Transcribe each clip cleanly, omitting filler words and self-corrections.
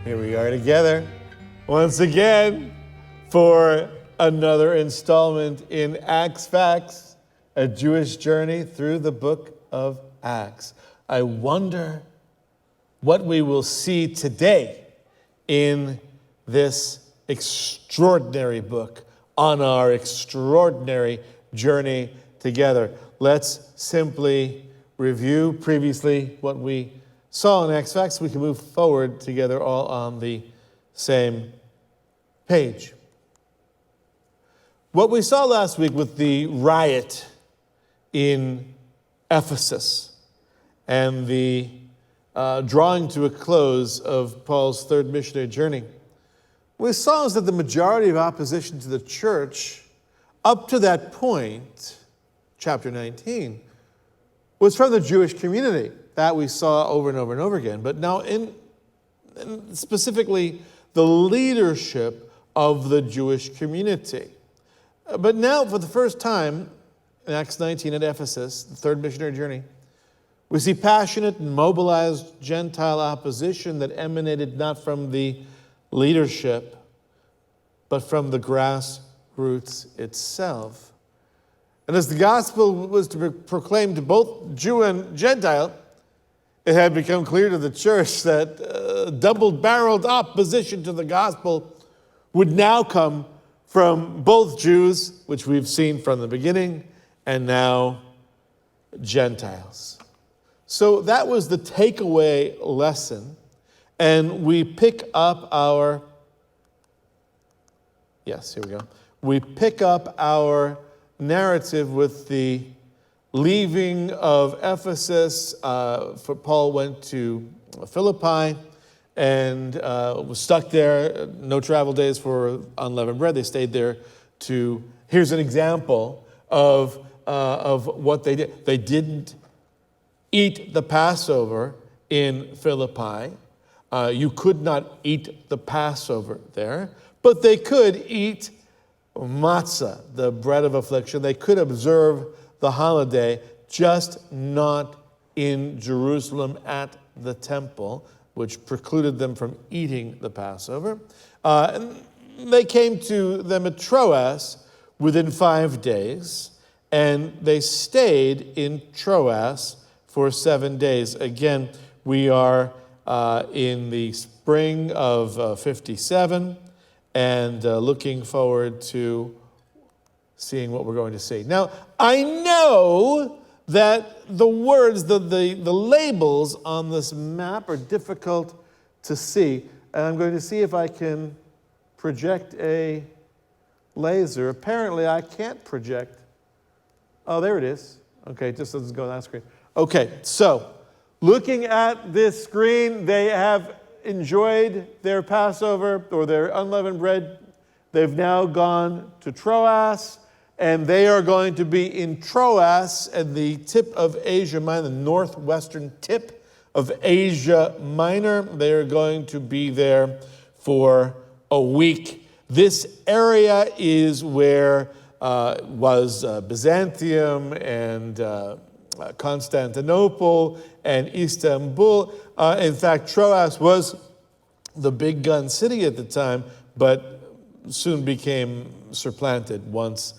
Here we are together once again for another installment in Acts Facts, a Jewish journey through the book of Acts. I wonder what we will see today in this extraordinary book on our extraordinary journey together. Let's simply review previously what we saw in Acts Facts. We can move forward together all on the same page. What we saw last week with the riot in Ephesus and the drawing to a close of Paul's third missionary journey, we saw is that the majority of opposition to the church up to that point, chapter 19, was from the Jewish community. That we saw over and over and over again. But now in specifically the leadership of the Jewish community. But now for the first time in Acts 19 at Ephesus, the third missionary journey, we see passionate and mobilized Gentile opposition that emanated not from the leadership, but from the grassroots itself. And as the gospel was to be proclaimed to both Jew and Gentile, it had become clear to the church that double-barreled opposition to the gospel would now come from both Jews, which we've seen from the beginning, and now Gentiles. So that was the takeaway lesson. And we pick up our, yes, here we go. We pick up our narrative with the leaving of Ephesus. Paul went to Philippi and was stuck there. No travel days for unleavened bread. They stayed there to, here's an example of what they did. They didn't eat the Passover in Philippi. You could not eat the Passover there, but they could eat matzah, the bread of affliction. They could observe the holiday, just not in Jerusalem at the temple, which precluded them from eating the Passover. And they came to them at Troas within 5 days, and they stayed in Troas for 7 days. Again, we are in the spring of 57, and looking forward to seeing what we're going to see. Now, I know that the words, the labels on this map are difficult to see, and I'm going to see if I can project a laser. Apparently, I can't project. Oh, there it is. Okay, it just doesn't go on that screen. Okay, so looking at this screen, they have enjoyed their Passover or their unleavened bread. They've now gone to Troas, and they are going to be in Troas at the tip of Asia Minor, the northwestern tip of Asia Minor. They are going to be there for a week. This area is where was Byzantium and Constantinople and Istanbul. In fact, Troas was the big gun city at the time, but soon became supplanted once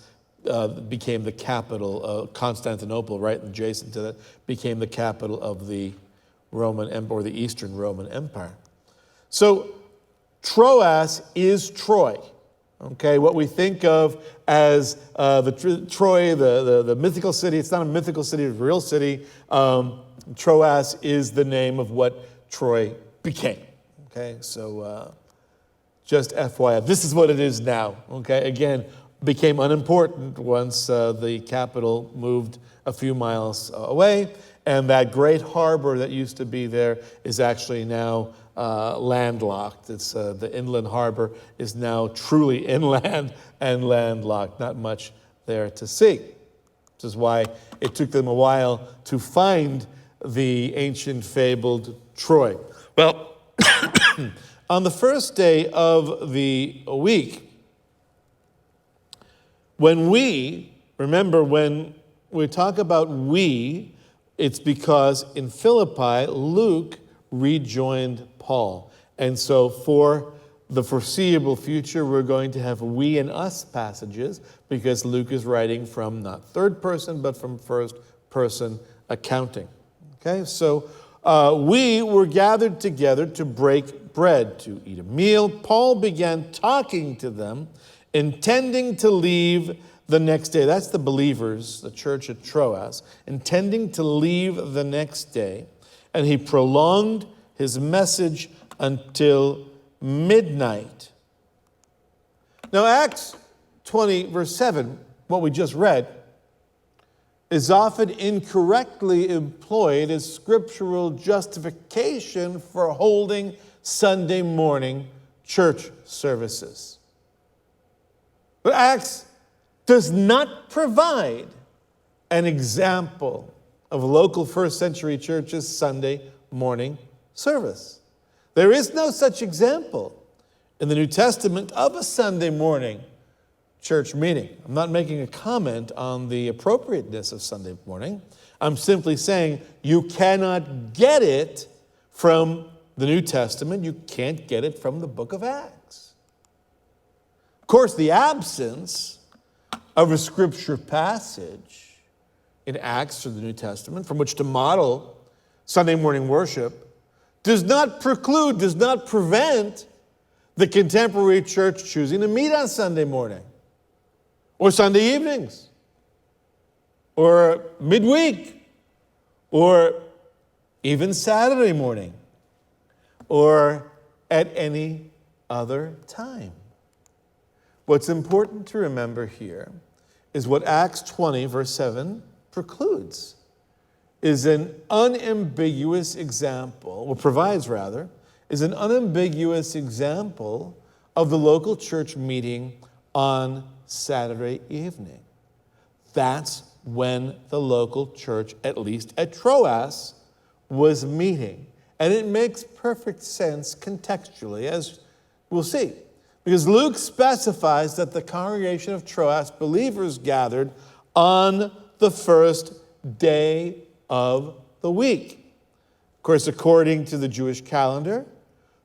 became the capital of Constantinople, right adjacent to that, became the capital of the Roman Empire, or the Eastern Roman Empire. So Troas is Troy. Okay, what we think of as Troy, the mythical city. It's not a mythical city, it's a real city. Troas is the name of what Troy became. Okay, so just FYI, this is what it is now. Okay, again, became unimportant once the capital moved a few miles away, and that great harbor that used to be there is actually now landlocked. It's the inland harbor is now truly inland and landlocked. Not much there to see. Which is why it took them a while to find the ancient fabled Troy. Well, on the first day of the week, when we talk about we, it's because in Philippi, Luke rejoined Paul. And so for the foreseeable future, we're going to have we and us passages because Luke is writing from not third person, but from first person accounting. Okay, so we were gathered together to break bread, to eat a meal. Paul began talking to them, intending to leave the next day. That's the believers, the church at Troas, intending to leave the next day. And he prolonged his message until midnight. Now, Acts 20, verse 7, what we just read, is often incorrectly employed as scriptural justification for holding Sunday morning church services. But Acts does not provide an example of local first century churches' Sunday morning service. There is no such example in the New Testament of a Sunday morning church meeting. I'm not making a comment on the appropriateness of Sunday morning. I'm simply saying you cannot get it from the New Testament. You can't get it from the book of Acts. Of course, the absence of a scripture passage in Acts or the New Testament from which to model Sunday morning worship does not preclude, does not prevent the contemporary church choosing to meet on Sunday morning or Sunday evenings or midweek or even Saturday morning or at any other time. What's important to remember here is what Acts 20, verse 7 precludes. Is an unambiguous example, or provides rather, is an unambiguous example of the local church meeting on Saturday evening. That's when the local church, at least at Troas, was meeting. And it makes perfect sense contextually, as we'll see. Because Luke specifies that the congregation of Troas, believers gathered on the first day of the week. Of course, according to the Jewish calendar,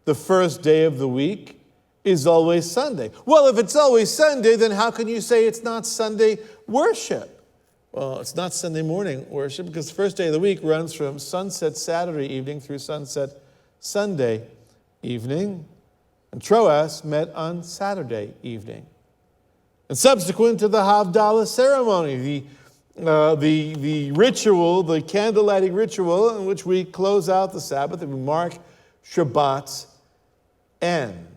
the first day of the week is always Sunday. Well, if it's always Sunday, then how can you say it's not Sunday worship? Well, it's not Sunday morning worship because the first day of the week runs from sunset Saturday evening through sunset Sunday evening. And Troas met on Saturday evening. And subsequent to the Havdalah ceremony, the ritual, the candle-lighting ritual in which we close out the Sabbath and we mark Shabbat's end.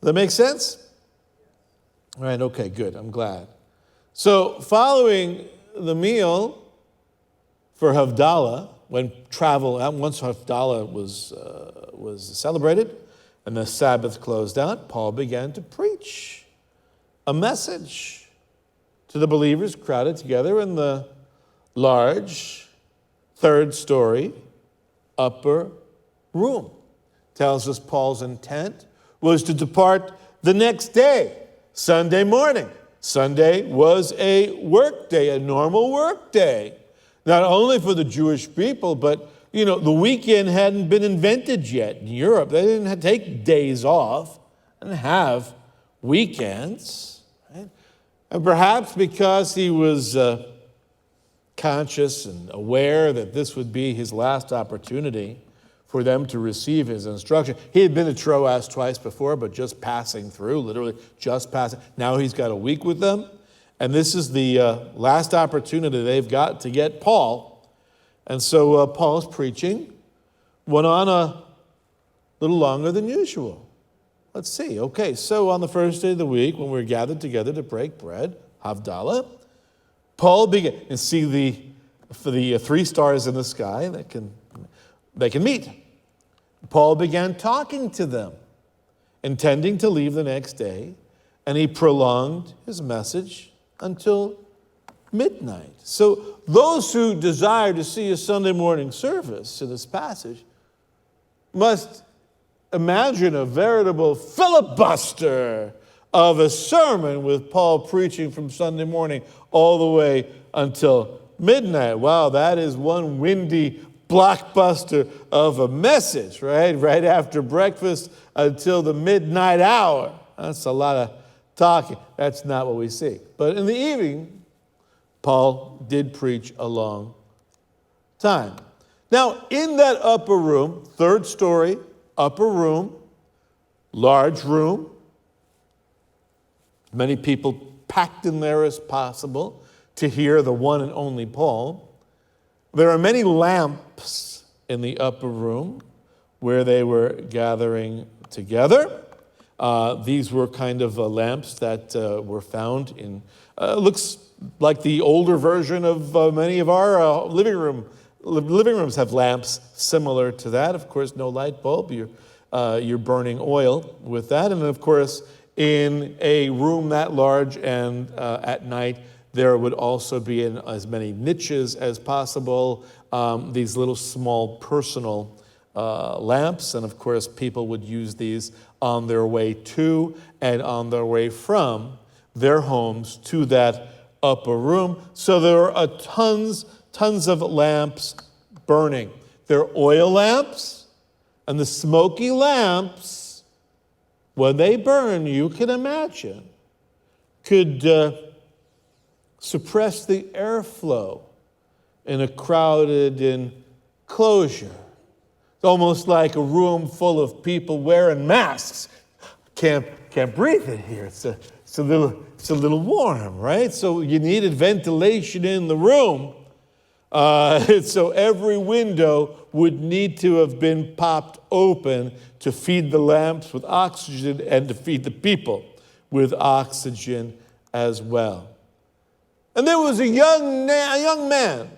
Does that make sense? All right, okay, good, I'm glad. So following the meal for Havdalah, once Havdalah was celebrated and the Sabbath closed out, Paul began to preach a message to the believers crowded together in the large third-story upper room. Tells us Paul's intent was to depart the next day, Sunday morning. Sunday was a work day, a normal work day. Not only for the Jewish people, but, the weekend hadn't been invented yet in Europe. They didn't take days off and have weekends. Right? And perhaps because he was conscious and aware that this would be his last opportunity for them to receive his instruction. He had been to Troas twice before, but just passing through, literally just passing. Now he's got a week with them. And this is the last opportunity they've got to get Paul. And so Paul's preaching went on a little longer than usual. Let's see. Okay, so on the first day of the week, when we're gathered together to break bread, Havdalah, Paul began, and see for the 3 stars in the sky they can meet. Paul began talking to them, intending to leave the next day, and he prolonged his message until midnight. So those who desire to see a Sunday morning service in this passage must imagine a veritable filibuster of a sermon with Paul preaching from Sunday morning all the way until midnight. Wow, that is one windy blockbuster of a message, right? Right after breakfast until the midnight hour. That's a lot of talking. That's not what we see. But in the evening, Paul did preach a long time. Now, in that upper room, third story, upper room, large room, many people packed in there as possible to hear the one and only Paul. There are many lamps in the upper room where they were gathering together. These were kind of lamps that were found in, looks like the older version of many of our living rooms have lamps similar to that. Of course, no light bulb. You're burning oil with that. And of course, in a room that large and at night, there would also be in as many niches as possible, these little small personal lamps. And of course, people would use these on their way to and on their way from their homes to that upper room. So there are tons of lamps burning. They're oil lamps, and the smoky lamps, when they burn, you can imagine, could suppress the airflow in a crowded enclosure. It's almost like a room full of people wearing masks. Can't breathe in here. It's a little warm, right? So you needed ventilation in the room. So every window would need to have been popped open to feed the lamps with oxygen and to feed the people with oxygen as well. And there was a young man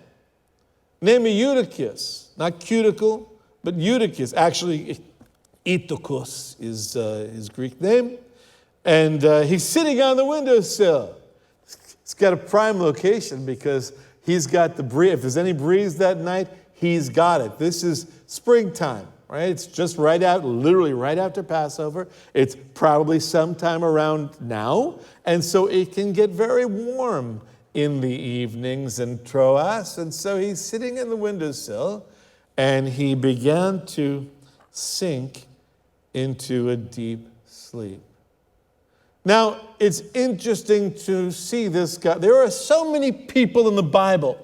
named Eutychus, not cuticle, but Eutychus. Actually, Itokos is his Greek name. And he's sitting on the windowsill. It's got a prime location because he's got the breeze. If there's any breeze that night, he's got it. This is springtime, right? It's just literally right after Passover. It's probably sometime around now. And so it can get very warm in the evenings in Troas. And so he's sitting in the windowsill, and he began to sink into a deep sleep. Now, it's interesting to see this guy. There are so many people in the Bible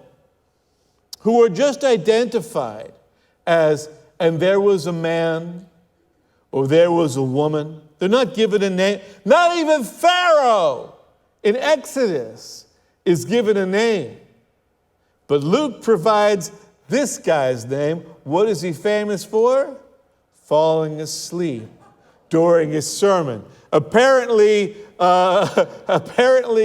who are just identified as, and there was a man, or there was a woman. They're not given a name. Not even Pharaoh in Exodus is given a name. But Luke provides this guy's name. What is he famous for? Falling asleep during his sermon. Apparently,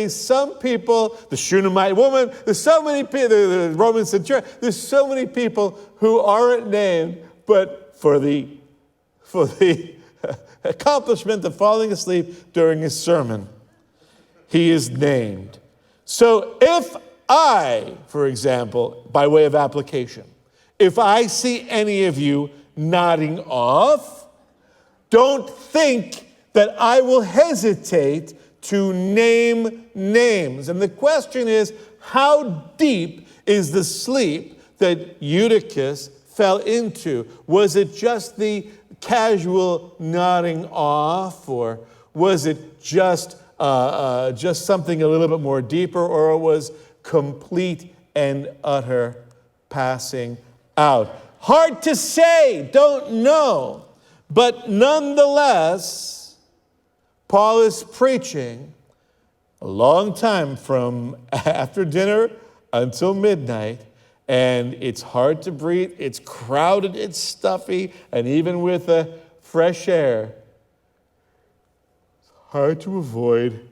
some people, the Shunammite woman, there's so many people, the Roman centurion, there's so many people who aren't named, but for the accomplishment of falling asleep during his sermon, he is named. So if I, for example, by way of application, if I see any of you nodding off, don't think that I will hesitate to name names. And the question is, how deep is the sleep that Eutychus fell into? Was it just the casual nodding off, or was it just something a little bit more deeper, or it was complete and utter passing out? Hard to say, don't know. But nonetheless, Paul is preaching a long time from after dinner until midnight, and it's hard to breathe, it's crowded, it's stuffy, and even with the fresh air, it's hard to avoid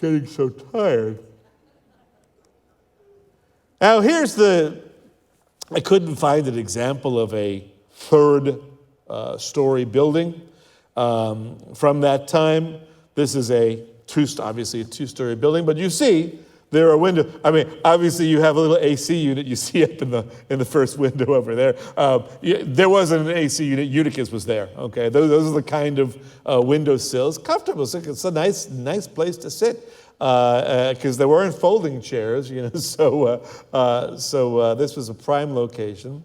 getting so tired. Now I couldn't find an example of a third story building from that time. This is obviously a two-story building, but you see there are windows. I mean, obviously you have a little AC unit you see up in the first window over there. There wasn't an AC unit. Eutychus was there. Okay, those are the kind of window sills. Comfortable. It's a nice place to sit. because there weren't folding chairs, so this was a prime location.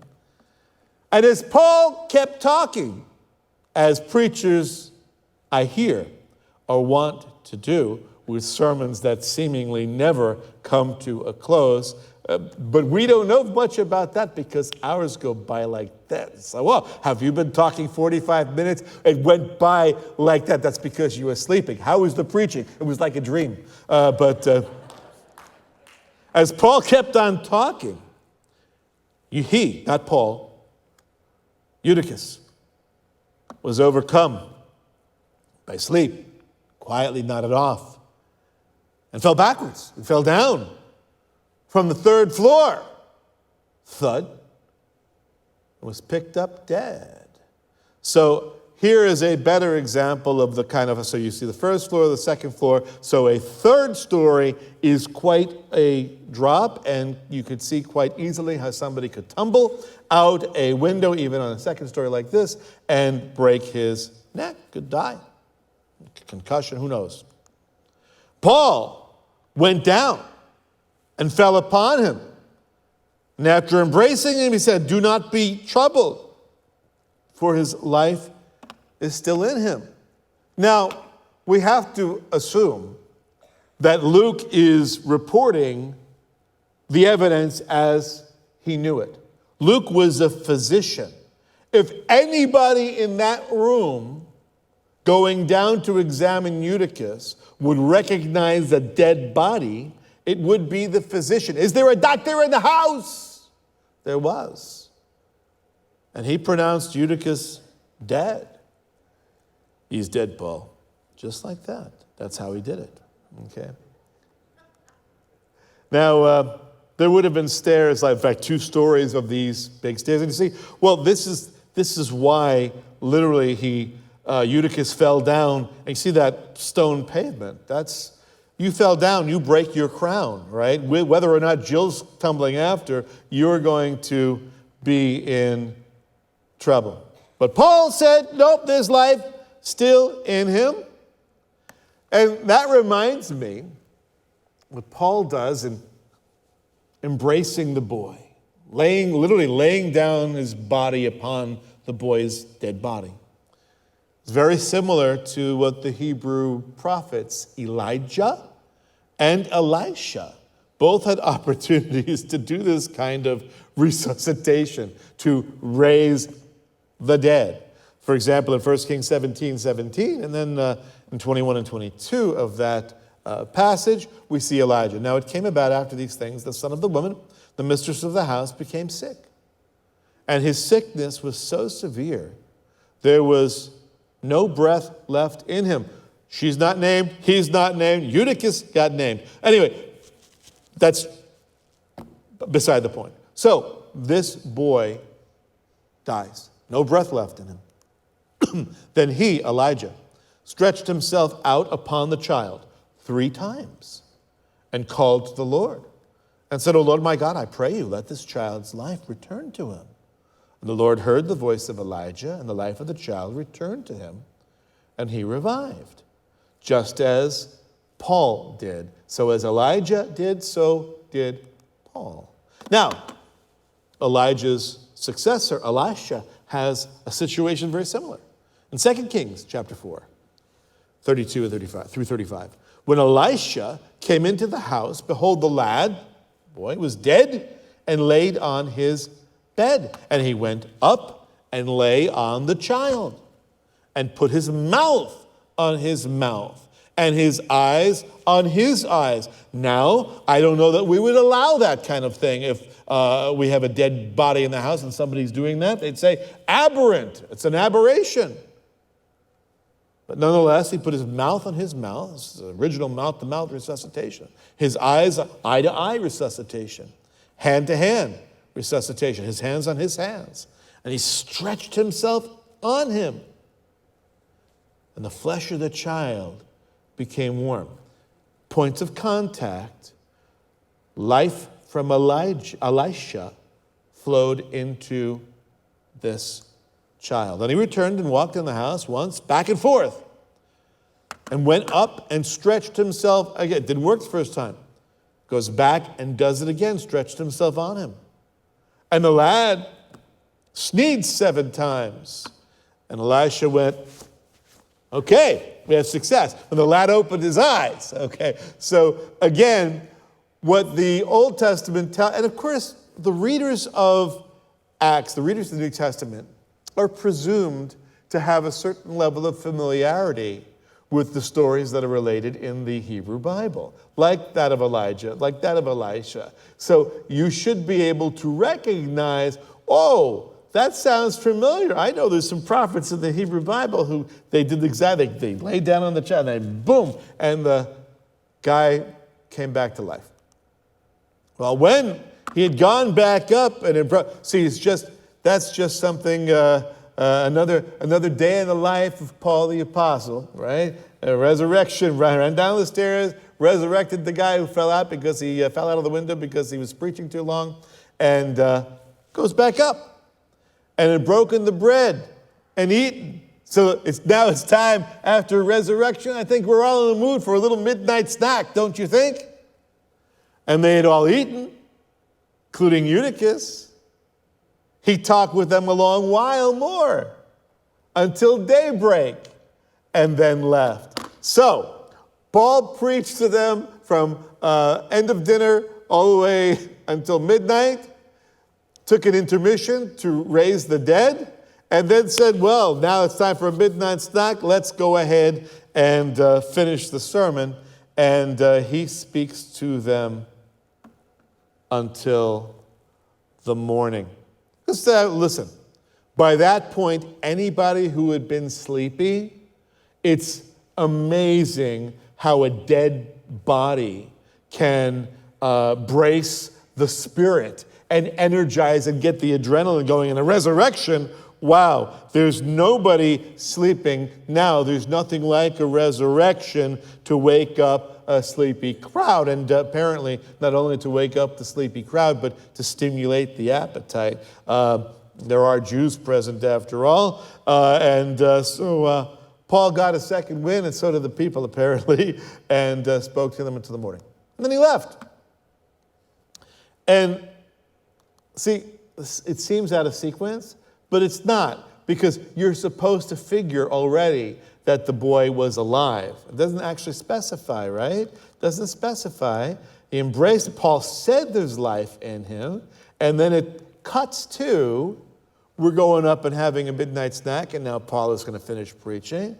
And as Paul kept talking, as preachers, I hear, or want to do, with sermons that seemingly never come to a close, but we don't know much about that because hours go by like that. So, well, have you been talking 45 minutes? It went by like that. That's because you were sleeping. How was the preaching? It was like a dream. But as Paul kept on talking, he, not Paul, Eutychus, was overcome by sleep, quietly nodded off, and fell backwards and fell down from the third floor. Thud. And was picked up dead. So here is a better example of the kind of, so you see the first floor, the second floor. So a third story is quite a drop, and you could see quite easily how somebody could tumble out a window, even on a second story like this, and break his neck, could die. Concussion, who knows? Paul went down and fell upon him. And after embracing him, he said, "Do not be troubled, for his life is still in him." Now, we have to assume that Luke is reporting the evidence as he knew it. Luke was a physician. If anybody in that room going down to examine Eutychus would recognize a dead body, it would be the physician. Is there a doctor in the house? There was. And he pronounced Eutychus dead. He's dead, Paul. Just like that. That's how he did it. Okay. Now, there would have been stairs, in fact, 2 stories of these big stairs. And you see, well, this is why literally Eutychus fell down. And you see that stone pavement. You fell down, you break your crown, right? Whether or not Jill's tumbling after, you're going to be in trouble. But Paul said, nope, there's life still in him. And that reminds me what Paul does in embracing the boy, literally laying down his body upon the boy's dead body. It's very similar to what the Hebrew prophets Elijah and Elisha both had opportunities to do this kind of resuscitation, to raise the dead. For example, in 1 Kings 17:17, and then in 21 and 22 of that passage, we see Elijah. Now it came about after these things, the son of the woman, the mistress of the house, became sick. And his sickness was so severe, there was no breath left in him. She's not named, he's not named, Eutychus got named. Anyway, that's beside the point. So, this boy dies. No breath left in him. Then he, Elijah, stretched himself out upon the child 3 times and called to the Lord and said, "O Lord my God, I pray you, let this child's life return to him." And the Lord heard the voice of Elijah, and the life of the child returned to him, and he revived, just as Paul did. So as Elijah did, so did Paul. Now, Elijah's successor, Elisha, has a situation very similar. In 2 Kings chapter 4, 32 and 35, through 35, when Elisha came into the house, behold, the lad, boy, was dead and laid on his bed. And he went up and lay on the child and put his mouth on his mouth and his eyes on his eyes. Now, I don't know that we would allow that kind of thing. If we have a dead body in the house and somebody's doing that, they'd say, aberrant. It's an aberration. But nonetheless, he put his mouth on his mouth. This is the original mouth-to-mouth resuscitation. His eyes, eye-to-eye resuscitation. Hand-to-hand resuscitation. His hands on his hands. And he stretched himself on him. And the flesh of the child became warm. Points of contact. Life from Elisha flowed into this child. And he returned and walked in the house once, back and forth. and went up and stretched himself again. It didn't work the first time. Goes back and does it again, stretched himself on him. And the lad sneezed 7 times. And Elisha went, okay, we have success. And the lad opened his eyes. Okay, so again, what the Old Testament tells, and of course, the readers of Acts, the readers of the New Testament, are presumed to have a certain level of familiarity with the stories that are related in the Hebrew Bible, like that of Elijah, like that of Elisha. So you should be able to recognize, oh, that sounds familiar. I know there's some prophets in the Hebrew Bible who they did exactly, they laid down on the child, and then boom, and the guy came back to life. Well, when he had gone back up, and that's just something, another day in the life of Paul the Apostle, right? A resurrection, ran down the stairs, resurrected the guy who fell out because he fell out of the window because he was preaching too long, and goes back up. And had broken the bread and eaten. So now it's time after resurrection. I think we're all in the mood for a little midnight snack, don't you think? And they had all eaten, including Eutychus. He talked with them a long while more, until daybreak, and then left. So Paul preached to them from end of dinner all the way until midnight, took an intermission to raise the dead, and then said, well, now it's time for a midnight snack. Let's go ahead and finish the sermon. And he speaks to them until the morning. Listen, by that point, anybody who had been sleepy, it's amazing how a dead body can brace the spirit and energize and get the adrenaline going. In a resurrection, wow, there's nobody sleeping now. There's nothing like a resurrection to wake up a sleepy crowd. And apparently, not only to wake up the sleepy crowd, but to stimulate the appetite. There are Jews present after all. So Paul got a second wind, and so did the people, apparently, and spoke to them until the morning. And then he left. And see, it seems out of sequence, but it's not, because you're supposed to figure already that the boy was alive. It doesn't actually specify, right? It doesn't specify. He embraced it. Paul said there's life in him, and then it cuts to, we're going up and having a midnight snack, and now Paul is going to finish preaching.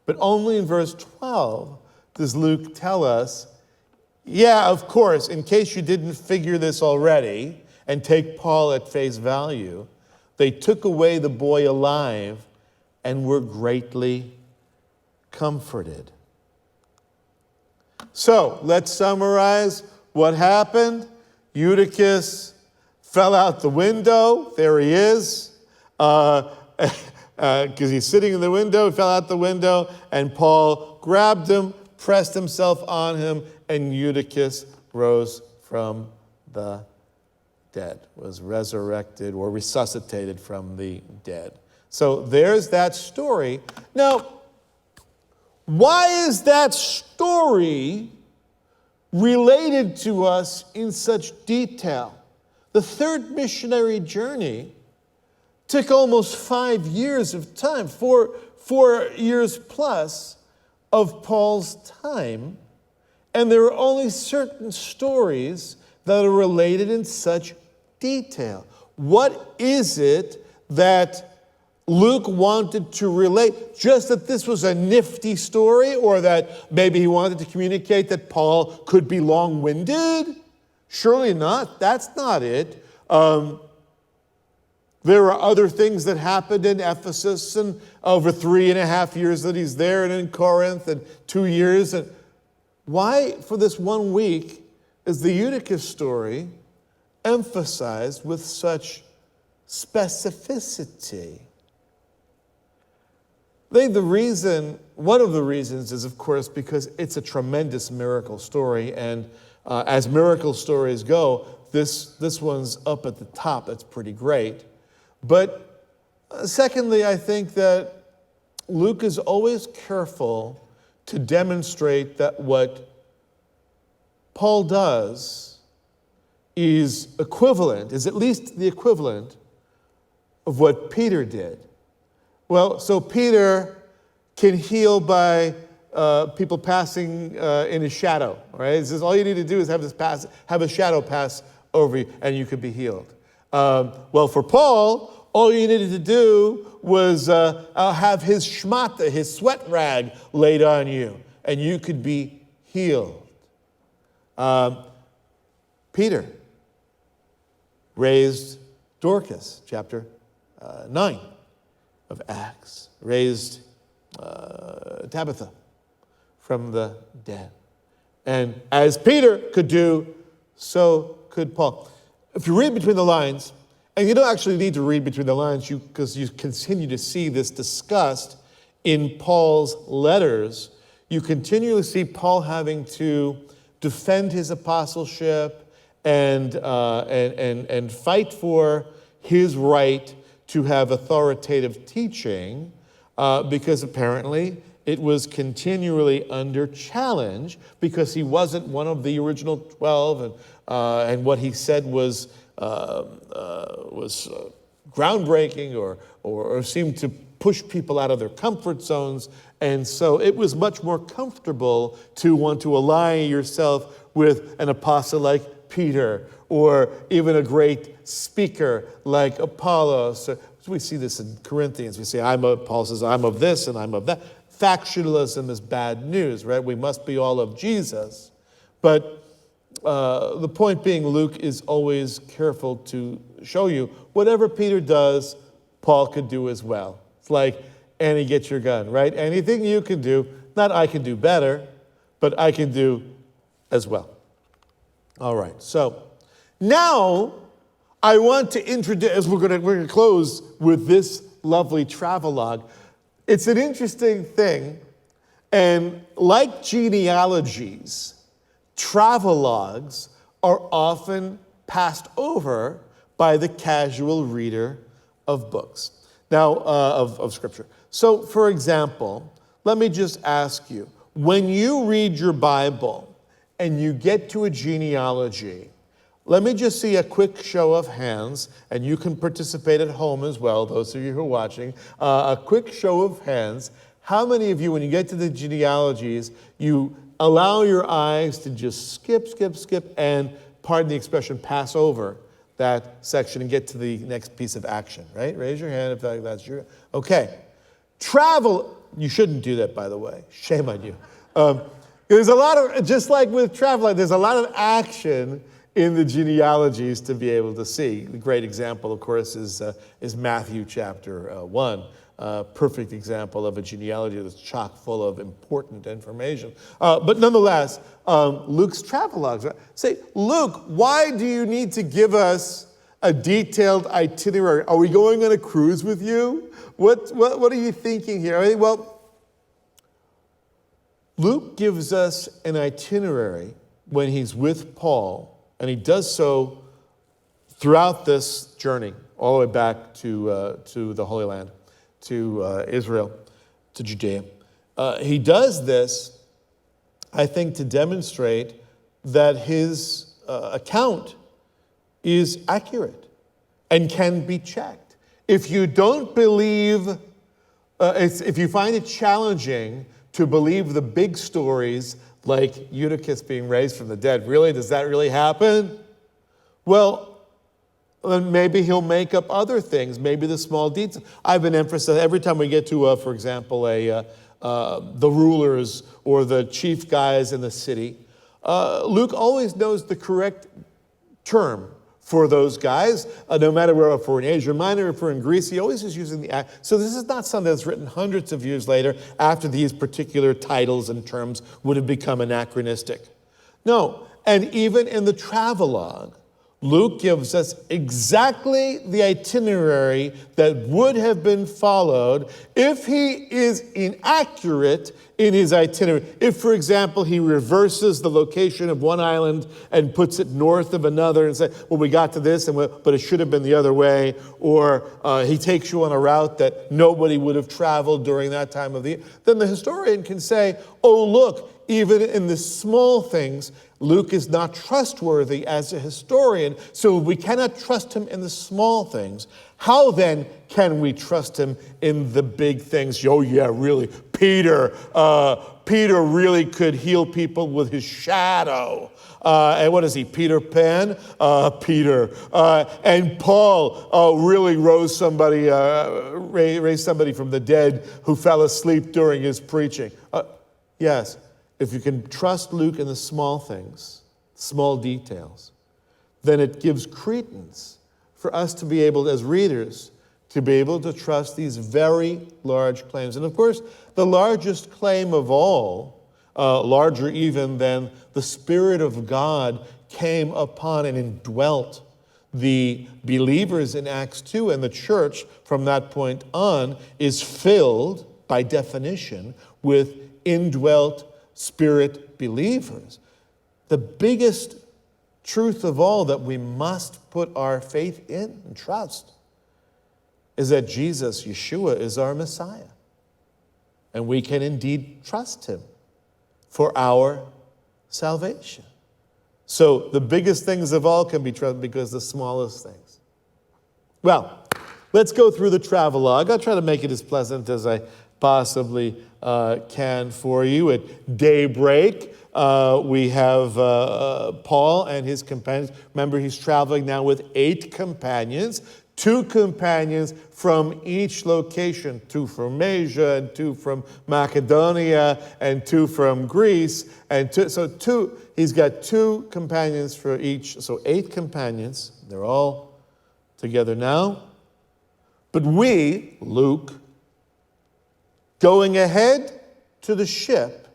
But only in verse 12 does Luke tell us, yeah, of course, in case you didn't figure this already, and take Paul at face value, they took away the boy alive and were greatly comforted. So let's summarize what happened. Eutychus fell out the window. There he is. Because he's sitting in the window, he fell out the window, and Paul grabbed him, pressed himself on him, and Eutychus rose from the dead, was resurrected or resuscitated from the dead. So there's that story. Now, why is that story related to us in such detail? The third missionary journey took almost 5 years of time, four years plus of Paul's time, and there are only certain stories that are related in such detail. What is it that Luke wanted to relate? Just that this was a nifty story, or that maybe he wanted to communicate that Paul could be long-winded? Surely not. That's not it. There are other things that happened in Ephesus, and over 3.5 years that he's there, and in Corinth, and 2 years. And why, for this 1 week, is the Eutychus story emphasized with such specificity? One of the reasons is, of course, because it's a tremendous miracle story, and as miracle stories go, this one's up at the top. That's pretty great. But secondly, I think that Luke is always careful to demonstrate that what Paul does is equivalent, is at least the equivalent of what Peter did. Well, so Peter can heal by people passing in his shadow, right? It says all you need to do is have a shadow pass over you, and you could be healed. Well, for Paul, all you needed to do was have his shmata, his sweat rag, laid on you, and you could be healed. Peter raised Dorcas, chapter 9 of Acts, raised Tabitha from the dead. And as Peter could do, so could Paul. If you read between the lines, and you don't actually need to read between the lines because you continue to see this discussed in Paul's letters, you continually see Paul having to defend his apostleship and fight for his right to have authoritative teaching, because apparently it was continually under challenge because he wasn't one of the original 12, and what he said was groundbreaking or seemed to push people out of their comfort zones. And so it was much more comfortable to want to align yourself with an apostle like Peter, or even a great speaker like Apollos. So we see this in Corinthians. We say, Paul says, I'm of this and I'm of that. Factionalism is bad news, right? We must be all of Jesus. But the point being, Luke is always careful to show you whatever Peter does, Paul could do as well. It's like, Annie, get your gun, right? Anything you can do, not I can do better, but I can do as well. All right, so now I want to introduce, we're going to close with this lovely travelogue. It's an interesting thing, and like genealogies, travelogues are often passed over by the casual reader of books. Now, of Scripture. So, for example, let me just ask you, when you read your Bible and you get to a genealogy, let me just see a quick show of hands, and you can participate at home as well, those of you who are watching. A quick show of hands. How many of you, when you get to the genealogies, you allow your eyes to just skip, and, pardon the expression, pass over that section and get to the next piece of action, right? Raise your hand if that's your... Okay. Travel, you shouldn't do that, by the way. Shame on you. There's a lot of, just like with travel, there's a lot of action in the genealogies to be able to see. The great example, of course, is Matthew chapter 1. Perfect example of a genealogy that's chock full of important information. But nonetheless, Luke's travelogues. Right? Say, Luke, why do you need to give us a detailed itinerary? Are we going on a cruise with you? What are you thinking here? I mean, well, Luke gives us an itinerary when he's with Paul, and he does so throughout this journey, all the way back to the Holy Land, to Israel, to Judea. He does this, I think, to demonstrate that his account is accurate and can be checked. If you don't believe, if you find it challenging to believe the big stories like Eutychus being raised from the dead, really, does that really happen? Well, then maybe he'll make up other things, maybe the small details. I've been emphasizing every time we get to, for example, the rulers or the chief guys in the city, Luke always knows the correct term for those guys, no matter where, if we're in Asia Minor, if we're in Greece, he always is using the act. So this is not something that's written hundreds of years later after these particular titles and terms would have become anachronistic. No, and even in the travelogue, Luke gives us exactly the itinerary that would have been followed if he is inaccurate in his itinerary. If, for example, he reverses the location of one island and puts it north of another and says, well, we got to this, but it should have been the other way. Or he takes you on a route that nobody would have traveled during that time of the year. Then the historian can say, oh, look, even in the small things, Luke is not trustworthy as a historian, so we cannot trust him in the small things. How then can we trust him in the big things? Oh yeah, really, Peter really could heal people with his shadow. And what is he, Peter Pan? Peter. And Paul really raised somebody from the dead who fell asleep during his preaching. Yes. If you can trust Luke in the small things, small details, then it gives credence for us to be able, as readers, to be able to trust these very large claims. And of course, the largest claim of all, larger even than the Spirit of God came upon and indwelt the believers in Acts 2, and the church from that point on is filled, by definition, with indwelt Spirit believers. The biggest truth of all that we must put our faith in and trust is that Jesus, Yeshua, is our Messiah. And we can indeed trust him for our salvation. So the biggest things of all can be trusted because the smallest things. Well, let's go through the travelogue. I'll try to make it as pleasant as I possibly can for you. At daybreak, we have Paul and his companions. Remember, he's traveling now with 8 companions, 2 companions from each location, 2 from Asia and 2 from Macedonia and 2 from Greece. And he's got 2 companions for each, so 8 companions. They're all together now. But we, Luke, going ahead to the ship,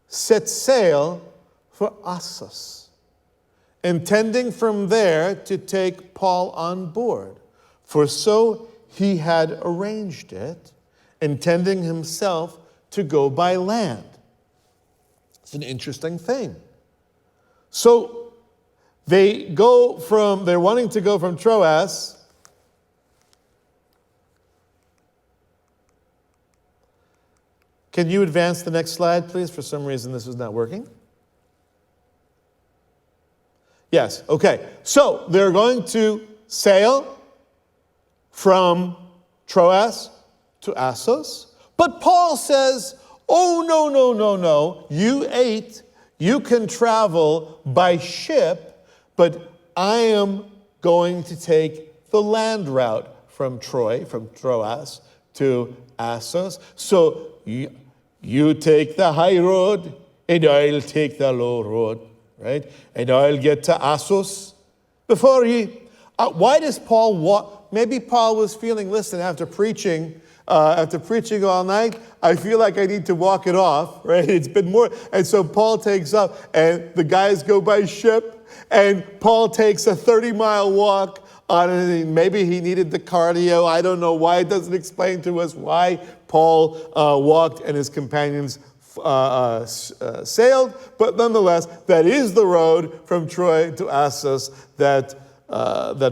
set sail for Assos, intending from there to take Paul on board. For so he had arranged it, intending himself to go by land. It's an interesting thing. So they're wanting to go from Troas. Can you advance the next slide, please? For some reason, this is not working. Yes, okay. So they're going to sail from Troas to Assos. But Paul says, oh, no. You can travel by ship, but I am going to take the land route from Troas to Assos. So you take the high road, and I'll take the low road, right? And I'll get to Assos before you. Why does Paul walk? Maybe Paul was feeling, listen, after preaching all night, I feel like I need to walk it off, right? It's been more. And so Paul takes up, and the guys go by ship, and Paul takes a 30-mile walk on it. Maybe he needed the cardio. I don't know why. It doesn't explain to us why Paul walked and his companions sailed. But nonetheless, that is the road from Troy to Assos that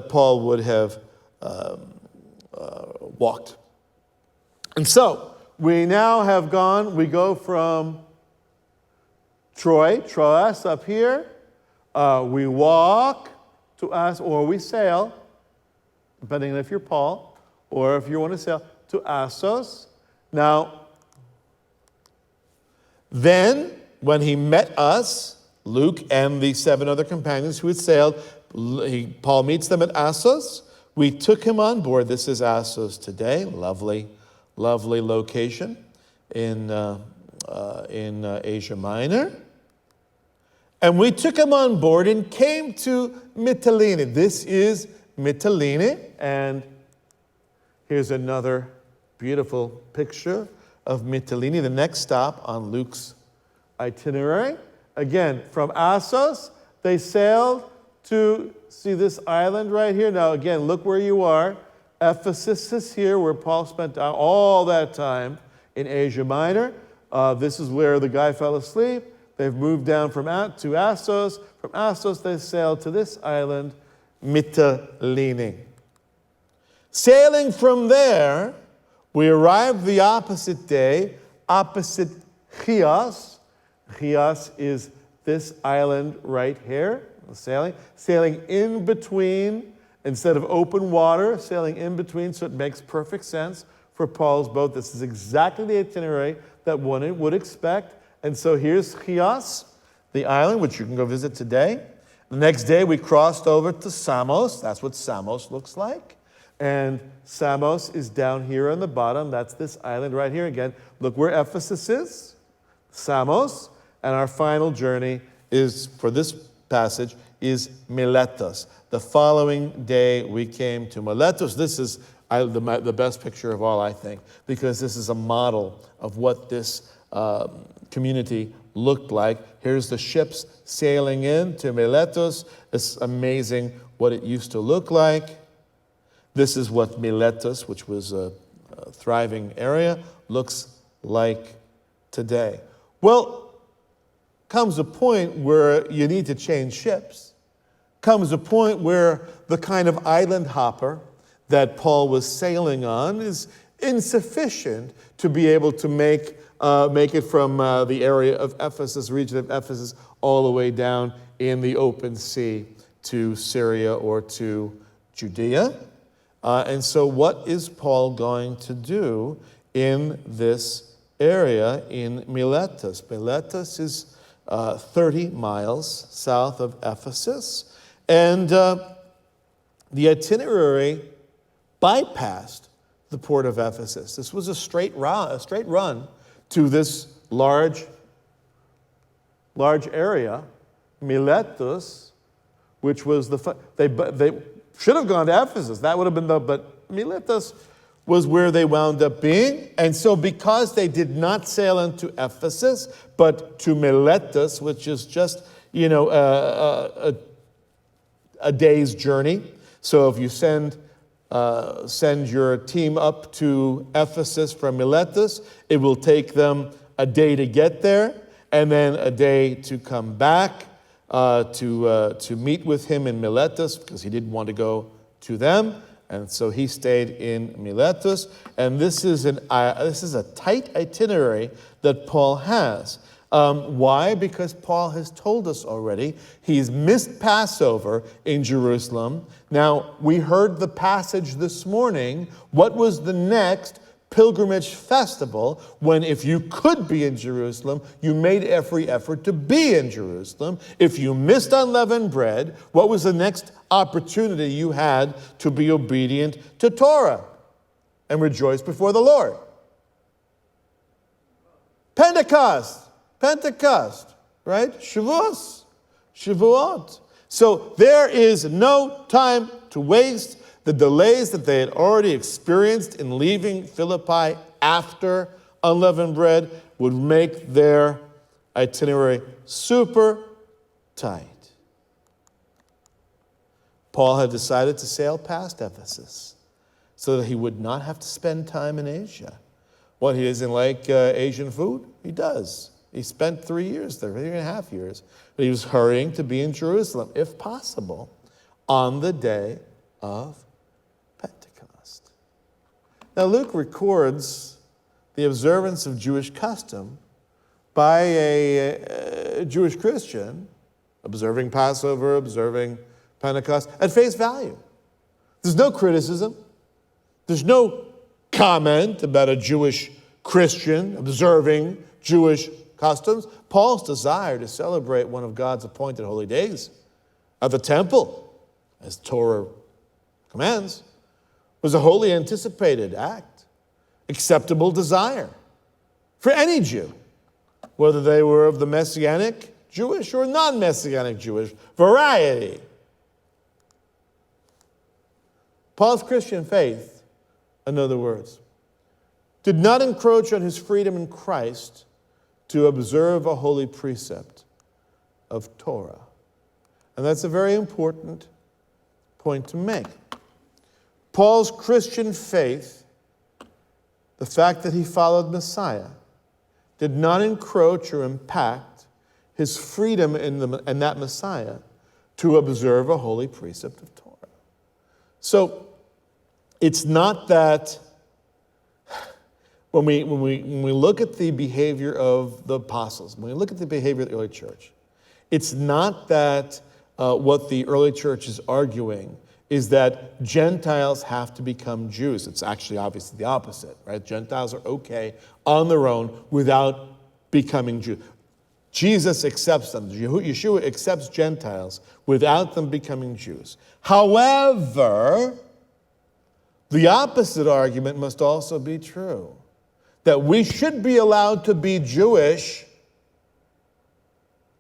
Paul would have walked. And so we now have we go from Troas up here. We walk to us, or we sail, depending on if you're Paul, or if you want to sail, to Assos. Now, then, when he met us, Luke and the 7 other companions who had sailed, Paul meets them at Assos. We took him on board. This is Assos today. Lovely, lovely location in Asia Minor. And we took him on board and came to Mytilene. This is Mytilene, and here's another beautiful picture of Mytilene, the next stop on Luke's itinerary. Again, from Assos, they sailed to see this island right here. Now, again, look where you are. Ephesus is here, where Paul spent all that time in Asia Minor. This is where the guy fell asleep. They've moved down to Assos. From Assos, they sailed to this island, Mytilene. Sailing from there, we arrived the opposite day, opposite Chios. Chios is this island right here. Sailing in between, instead of open water, sailing in between, so it makes perfect sense for Paul's boat. This is exactly the itinerary that one would expect. And so here's Chios, the island, which you can go visit today. The next day we crossed over to Samos. That's what Samos looks like. And Samos is down here on the bottom. That's this island right here. Again, look where Ephesus is, Samos. And our final journey is, for this passage, is Miletus. The following day we came to Miletus. This is the best picture of all, I think, because this is a model of what this community looked like. Here's the ships sailing in to Miletus. It's amazing what it used to look like. This is what Miletus, which was a thriving area, looks like today. Well, comes a point where you need to change ships. Comes a point where the kind of island hopper that Paul was sailing on is insufficient to be able to make it from the area of Ephesus, region of Ephesus, all the way down in the open sea to Syria or to Judea. And so what is Paul going to do in this area in Miletus? Miletus is 30 miles south of Ephesus. And the itinerary bypassed the port of Ephesus. This was a straight run to this large area, Miletus, which was they should have gone to Ephesus. That would have been but Miletus was where they wound up being. And so because they did not sail into Ephesus, but to Miletus, which is just, a day's journey. So if you send your team up to Ephesus from Miletus, it will take them a day to get there, and then a day to come back to meet with him in Miletus, because he didn't want to go to them, and so he stayed in Miletus. And this is a tight itinerary that Paul has. Why? Because Paul has told us already he's missed Passover in Jerusalem. Now, we heard the passage this morning. What was the next pilgrimage festival when, if you could be in Jerusalem, you made every effort to be in Jerusalem? If you missed unleavened bread, what was the next opportunity you had to be obedient to Torah and rejoice before the Lord? Pentecost, right? Shavuot. So there is no time to waste. The delays that they had already experienced in leaving Philippi after unleavened bread would make their itinerary super tight. Paul had decided to sail past Ephesus so that he would not have to spend time in Asia. What, he doesn't like Asian food? He does. He spent 3 years there, 3.5 years. But he was hurrying to be in Jerusalem, if possible, on the day of Pentecost. Now, Luke records the observance of Jewish custom by a Jewish Christian, observing Passover, observing Pentecost, at face value. There's no criticism. There's no comment about a Jewish Christian observing Jewish customs. Paul's desire to celebrate one of God's appointed holy days at the temple, as Torah commands, was a wholly anticipated act, acceptable desire for any Jew, whether they were of the Messianic Jewish or non-Messianic Jewish variety. Paul's Christian faith, in other words, did not encroach on his freedom in Christ to observe a holy precept of Torah. And that's a very important point to make. Paul's Christian faith, the fact that he followed Messiah, did not encroach or impact his freedom in that Messiah to observe a holy precept of Torah. So it's not that when we look at the behavior of the apostles, when we look at the behavior of the early church, it's not that what the early church is arguing is that Gentiles have to become Jews. It's actually obviously the opposite, right? Gentiles are okay on their own without becoming Jews. Jesus accepts them. Yeshua accepts Gentiles without them becoming Jews. However, the opposite argument must also be true, that we should be allowed to be Jewish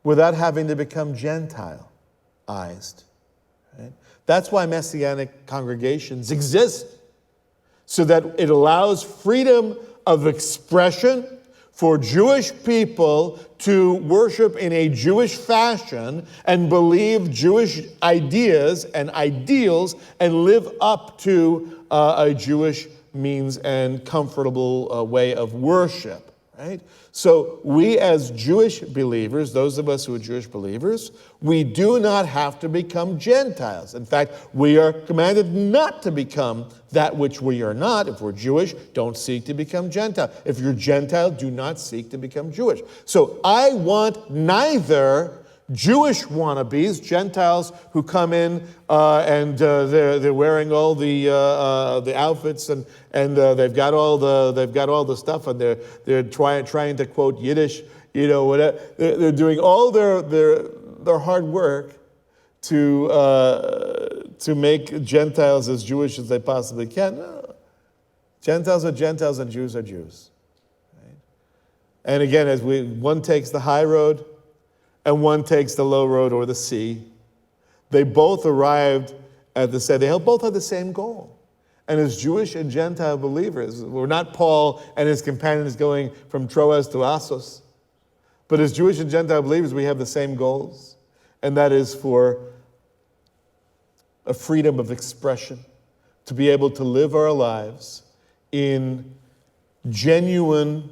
without having to become Gentileized. Right? That's why Messianic congregations exist, so that it allows freedom of expression for Jewish people to worship in a Jewish fashion and believe Jewish ideas and ideals and live up to a Jewish means and comfortable way of worship, right? So we as Jewish believers, those of us who are Jewish believers, we do not have to become Gentiles. In fact, we are commanded not to become that which we are not. If we're Jewish, don't seek to become Gentile. If you're Gentile, do not seek to become Jewish. So I want neither Jewish wannabes, Gentiles who come in and they're wearing all the outfits and they've got all the stuff and they're trying to quote Yiddish, whatever. They're doing all their hard work to make Gentiles as Jewish as they possibly can. No. Gentiles are Gentiles and Jews are Jews. Right? And again, as one takes the high road and one takes the low road or the sea, they both arrived at the same, they both had the same goal. And as Jewish and Gentile believers, we're not Paul and his companions going from Troas to Assos, but as Jewish and Gentile believers, we have the same goals, and that is for a freedom of expression, to be able to live our lives in genuine,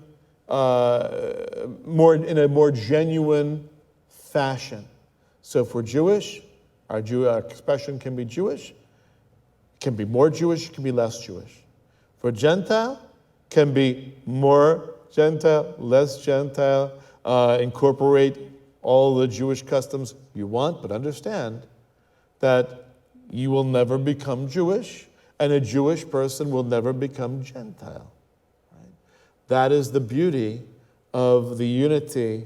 in a more genuine fashion. So if we're Jewish, our expression can be Jewish, can be more Jewish, can be less Jewish. For Gentile, can be more Gentile, less Gentile, incorporate all the Jewish customs you want, but understand that you will never become Jewish, and a Jewish person will never become Gentile. Right? That is the beauty of the unity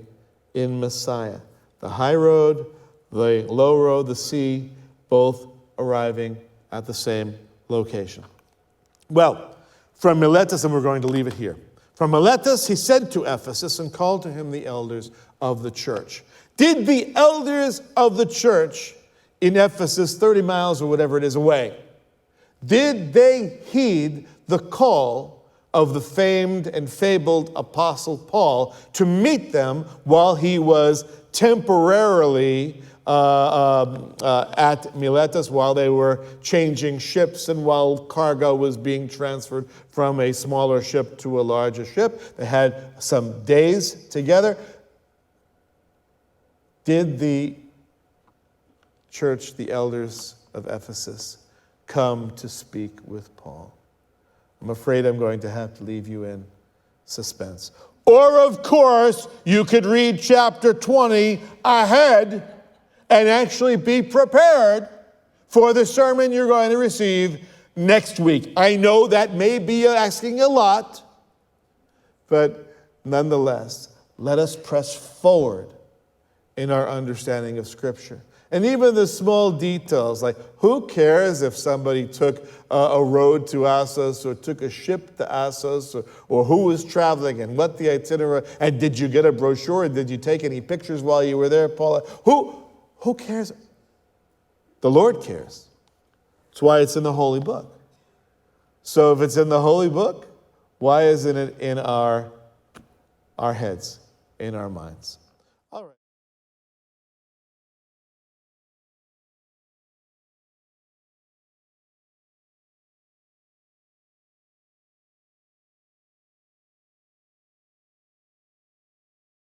in Messiah. The high road, the low road, the sea, both arriving at the same location. Well, from Miletus, and we're going to leave it here. From Miletus, he sent to Ephesus and called to him the elders of the church. Did the elders of the church in Ephesus, 30 miles or whatever it is away, did they heed the call of the famed and fabled Apostle Paul to meet them while he was temporarily at Miletus, while they were changing ships and while cargo was being transferred from a smaller ship to a larger ship? They had some days together. Did the church, the elders of Ephesus, come to speak with Paul? I'm afraid I'm going to have to leave you in suspense. Or, of course, you could read chapter 20 ahead and actually be prepared for the sermon you're going to receive next week. I know that may be asking a lot, but nonetheless, let us press forward in our understanding of Scripture. And even the small details, like who cares if somebody took a road to Assos or took a ship to Assos or who was traveling and what the itinerary, and did you get a brochure and did you take any pictures while you were there, Paula? Who cares? The Lord cares. That's why it's in the Holy Book. So if it's in the Holy Book, why isn't it in our heads, in our minds?